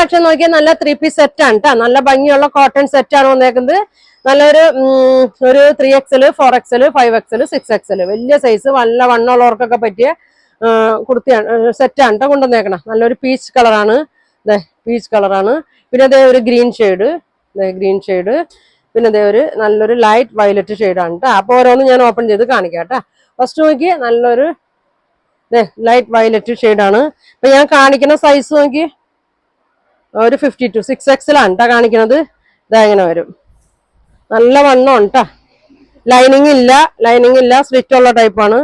Collection നോക്കിയാൽ നല്ല 3-piece set ആണ് കേട്ടോ. നല്ല ഭംഗിയുള്ള കോട്ടൺ സെറ്റ് ആണ് വന്നേക്കുന്നത്. നല്ലൊരു 3XL 4XL 5XL 6XL വലിയ സൈസ് നല്ല വണ്ണമുള്ളവർക്കൊക്കെ പറ്റിയ കുർത്തിയാണ് സെറ്റാണ് കേട്ടോ കൊണ്ടുവന്നേക്കണം. നല്ലൊരു പീച്ച് കളറാണ്. പീച്ച് കളറാണ്. പിന്നെ അതേ ഒരു ഗ്രീൻ ഷെയ്ഡ് പിന്നെ അതേ ഒരു നല്ലൊരു ലൈറ്റ് വയലറ്റ് ഷെയ്ഡാണ് കേട്ടോ. അപ്പൊ ഓരോന്ന് ഞാൻ ഓപ്പൺ ചെയ്ത് കാണിക്കാം കേട്ടോ. ഫസ്റ്റ് നോക്കി നല്ലൊരു ലൈറ്റ് വയലറ്റ് ഷെയ്ഡാണ്. ഇപ്പൊ ഞാൻ കാണിക്കുന്ന സൈസ് നോക്കി ഒരു 52 6XL ആണ് കേട്ടോ കാണിക്കുന്നത്. ഇതാ ഇങ്ങനെ വരും. നല്ല വണ്ണം കേട്ടോ. ലൈനിങ് ഇല്ല സ്ലിറ്റ് ഉള്ള ടൈപ്പാണ്.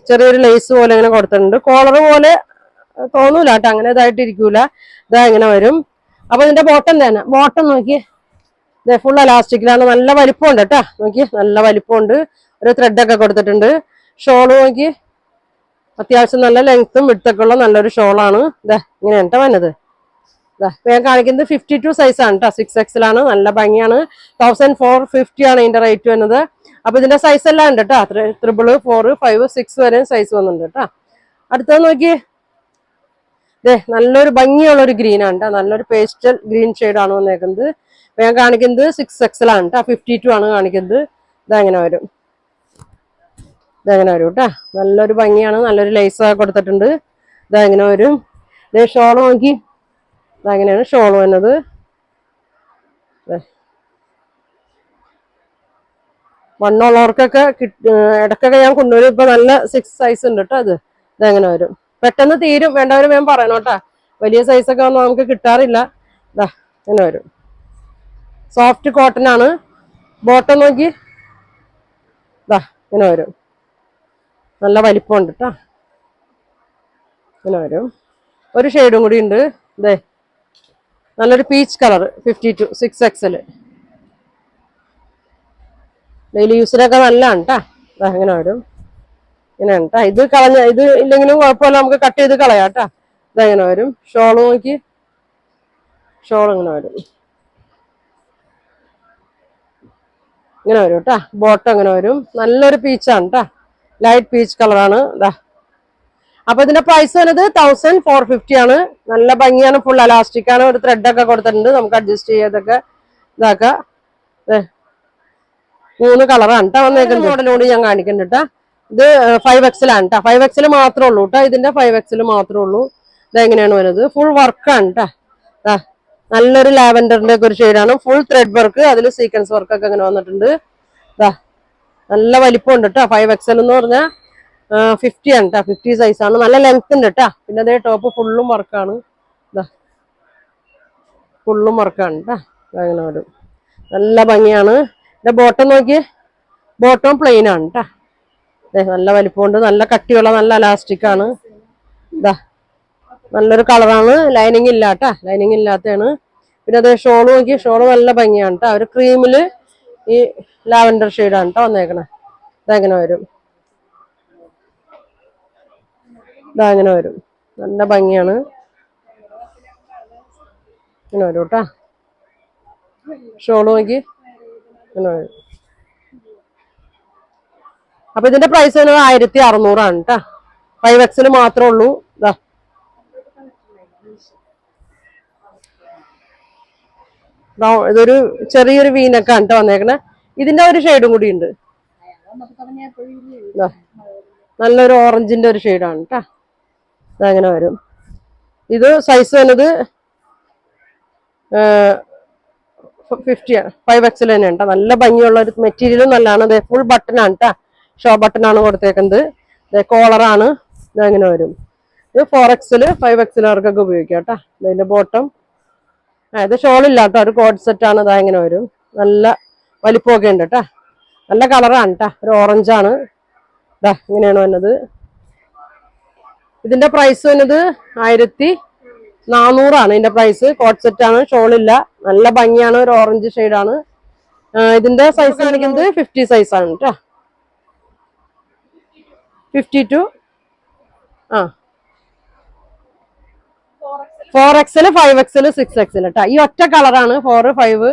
ചെറിയൊരു ലേസ് പോലെ ഇങ്ങനെ കൊടുത്തിട്ടുണ്ട്. കോളർ പോലെ തോന്നൂല കേട്ടോ, അങ്ങനെ ഇതായിട്ട് ഇരിക്കൂല. ഇതാ ഇങ്ങനെ വരും. അപ്പൊ ഇതിന്റെ ബോട്ടം നോക്കി ഫുൾ എലാസ്റ്റിക്കിലാണ്. നല്ല വലിപ്പമുണ്ട് കേട്ടോ. നോക്കി നല്ല വലിപ്പമുണ്ട്. ഒരു ത്രെഡൊക്കെ കൊടുത്തിട്ടുണ്ട്. ഷോള് നോക്കി അത്യാവശ്യം നല്ല ലെങ്ത്തും വിഡ്ത്തൊക്കെ ഉള്ള നല്ലൊരു ഷോളാണ്. ഇങ്ങനെയാണ് കേട്ടോ വന്നത്. ഞാൻ കാണിക്കുന്നത് 52 സൈസാണ് കേട്ടോ. 6XL ആണ്. നല്ല ഭംഗിയാണ്. 1450 ആണ് ഇതിന്റെ റേറ്റ് വരുന്നത്. അപ്പൊ ഇതിന്റെ സൈസ് എല്ലാം ഉണ്ട് കേട്ടോ. 3, 4, 5, 6 വരെ സൈസ് വന്നിട്ടുണ്ട് കേട്ടോ. അടുത്തത് നോക്കി നല്ലൊരു ഭംഗിയുള്ള ഒരു ഗ്രീൻ ആണ് കേട്ടോ. നല്ലൊരു പേസ്റ്റൽ ഗ്രീൻ ഷെയ്ഡാണ് വന്നേക്കുന്നത്. ഞാൻ കാണിക്കുന്നത് 6XL ആണ് കേട്ടോ. 52 ആണ് കാണിക്കുന്നത്. ഇതങ്ങനെ വരും കേട്ടോ. നല്ലൊരു ഭംഗിയാണ്. നല്ലൊരു ലേസ് കൊടുത്തിട്ടുണ്ട്. ഇതങ്ങനെ വരും. ഷോള് നോക്കി ഇതങ്ങനെയാണ് ഷോൾ വന്നത്. വണ്ണമുള്ളവർക്കൊക്കെ ഇടക്കൊക്കെ ഞാൻ കൊണ്ടുവരും. ഇപ്പൊ നല്ല 6 സൈസ് ഉണ്ട് കേട്ടോ. ഇതങ്ങനെ വരും. പെട്ടെന്ന് തീരും. വേണ്ടവരും വേഗം പറയണം കേട്ടോ. വലിയ സൈസൊക്കെ ഒന്നും നമുക്ക് കിട്ടാറില്ല. ഇങ്ങനെ വരും. സോഫ്റ്റ് കോട്ടൺ ആണ്. ബോട്ടം നോക്കി ഇങ്ങനെ വരും. നല്ല വലിപ്പമുണ്ട് കേട്ടോ. ഇങ്ങനെ വരും. ഒരു ഷെയ്ഡും കൂടി ഉണ്ട്. നല്ലൊരു പീച്ച് കളർ 52 6XL ഡെയിലി യൂസിനൊക്കെ നല്ലതാണ് കേട്ടോ. ഇങ്ങനെ വരും. ഇങ്ങനെയാണ് കേട്ടോ. ഇത് ഇല്ലെങ്കിലും കുഴപ്പമില്ല, നമുക്ക് കട്ട് ചെയ്ത് കളയാം കേട്ടോ. ഇതെങ്ങനെ വരും. ഷോള് നോക്കി ഷോൾ ഇങ്ങനെ വരും. ഇങ്ങനെ വരും കേട്ടോ. ബോട്ടം ഇങ്ങനെ വരും. നല്ലൊരു പീച്ചാണ് കേട്ടോ. ലൈറ്റ് പീച്ച് കളറാണ്. അപ്പൊ ഇതിന്റെ പ്രൈസ് വരുന്നത് 1450 ആണ്. നല്ല ഭംഗിയാണ്. ഫുൾ എലാസ്റ്റിക് ആണ്. ഒരു ത്രെഡൊക്കെ കൊടുത്തിട്ടുണ്ട്. നമുക്ക് അഡ്ജസ്റ്റ് ചെയ്തൊക്കെ ഇതാക്കാം. 3 കളറാണ് കേട്ടോ വന്നേക്കുന്നത്. മോഡലോട് ഞാൻ കാണിക്കുന്നുണ്ട് കേട്ടോ. ഇത് 5XL ആണ് കേട്ടോ. 5XL മാത്രമേ ഉള്ളൂ കേട്ടോ. ഇതിന്റെ 5XL മാത്രമേ ഉള്ളൂ. ഇതെങ്ങനെയാണ് വരുന്നത്. ഫുൾ വർക്കാണ് കേട്ടോ. നല്ലൊരു ലാവൻഡറിന്റെ ഒക്കെ ഒരു ഷെയ്ഡാണ്. ഫുൾ ത്രെഡ് വർക്ക്, അതിൽ സീക്വൻസ് വർക്കൊക്കെ അങ്ങനെ വന്നിട്ടുണ്ട്. നല്ല വലിപ്പമുണ്ട് കേട്ടോ. 5XL എന്ന് പറഞ്ഞാൽ 50 ആണ് കേട്ടോ. 50 സൈസാണ്. നല്ല ലെങ്ത് ഉണ്ട് കേട്ടോ. പിന്നെ അതേ ടോപ്പ് ഫുള്ളും വർക്കാണ്. ഫുള്ളും വർക്കാണ് കേട്ടോ. അങ്ങനെ വരും. നല്ല ഭംഗിയാണ്. ബോട്ടം നോക്കി ബോട്ടം പ്ലെയിൻ ആണ് കേട്ടോ. നല്ല വലിപ്പമുണ്ട്. നല്ല കട്ടിയുള്ള നല്ല എലാസ്റ്റിക് ആണ്. നല്ലൊരു കളറാണ്. ലൈനിങ് ഇല്ല കേട്ടോ. ലൈനിങ് ഇല്ലാത്തതാണ്. പിന്നെ അതേ ഷോള് നോക്കി ഷോള് നല്ല ഭംഗിയാണ് കേട്ടോ. ഒരു ക്രീമില് ഈ ലാവൻഡർ ഷെയ്ഡാണ് കേട്ടോ വന്നേക്കണേ. ഇതെങ്ങനെ വരും. ഇതങ്ങനെ വരും. നല്ല ഭംഗിയാണ്. ഇങ്ങനെ വരും കേട്ടോ. ഷോള് നോക്കി ഇങ്ങനെ വരും. അപ്പൊ ഇതിന്റെ പ്രൈസ് 1600 ആണ് കേട്ടോ. 5XL മാത്രമേ ഉള്ളൂ. ഇതൊരു ചെറിയൊരു വീനൊക്കെയാണ് കേട്ടോ വന്നേക്കണേ. ഇതിന്റെ ഒരു ഷെയ്ഡും കൂടി ഉണ്ട്. നല്ലൊരു ഓറഞ്ചിന്റെ ഒരു ഷെയ്ഡാണ് കേട്ടോ. അതങ്ങനെ വരും. ഇത് സൈസ് വന്നത് 50 ആണ്. 5XL തന്നെയാണ് കേട്ടോ. നല്ല ഭംഗിയുള്ള ഒരു മെറ്റീരിയലും നല്ലതാണ്. ഫുൾ ബട്ടൺ ആണ് കേട്ടോ. ഷോ ബട്ടൺ ആണ് കൊടുത്തേക്കുന്നത്. കോളറാണ്. ഇതങ്ങനെ വരും. ഇത് 4XL 5XL ആർക്കൊക്കെ ഉപയോഗിക്കാം കേട്ടോ. ഇതിന്റെ ബോട്ടം ഇത് ഷോളില്ല കേട്ടോ. ഒരു കോഡ് സെറ്റ് ആണ്. ഇങ്ങനെ വരും. നല്ല വലിപ്പമൊക്കെ ഉണ്ട് കേട്ടോ. നല്ല കളറാണ് കേട്ടോ. ഒരു ഓറഞ്ചാണ്. ഇങ്ങനെയാണ് വന്നത്. ഇതിന്റെ പ്രൈസ് വന്നത് 1400 ആണ്. ഇതിന്റെ പ്രൈസ്. കോഡ് സെറ്റ് ആണ്. ഷോളില്ല. നല്ല ഭംഗിയാണ്. ഒരു ഓറഞ്ച് ഷെയ്ഡാണ്. ഇതിന്റെ സൈസ് കാണിക്കുന്നത് 50 സൈസാണ് കേട്ടോ. 52 4XL 5XL 6XL കേട്ടോ. ഈ ഒറ്റ കളറാണ്. 4 5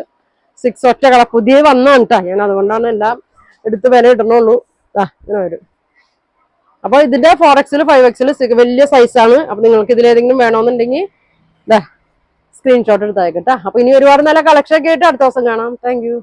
6 ഒറ്റ കളർ. പുതിയ വന്നാണ് കേട്ടോ. ഞാൻ അതുകൊണ്ടാണ് എല്ലാം എടുത്ത് വില ഇടണുള്ളൂ. ഇങ്ങനെ വരും. അപ്പൊ ഇതിന്റെ 4XL 5XL വലിയ സൈസാണ്. അപ്പൊ നിങ്ങൾക്ക് ഇതിലേതെങ്കിലും വേണമെന്നുണ്ടെങ്കിൽ സ്ക്രീൻഷോട്ട് എടുത്ത് അയക്കട്ടെ. അപ്പൊ ഇനി ഒരുപാട് നല്ല കളക്ഷൻ ഒക്കെ ആയിട്ട് അടുത്ത ദിവസം കാണാം. Thank you.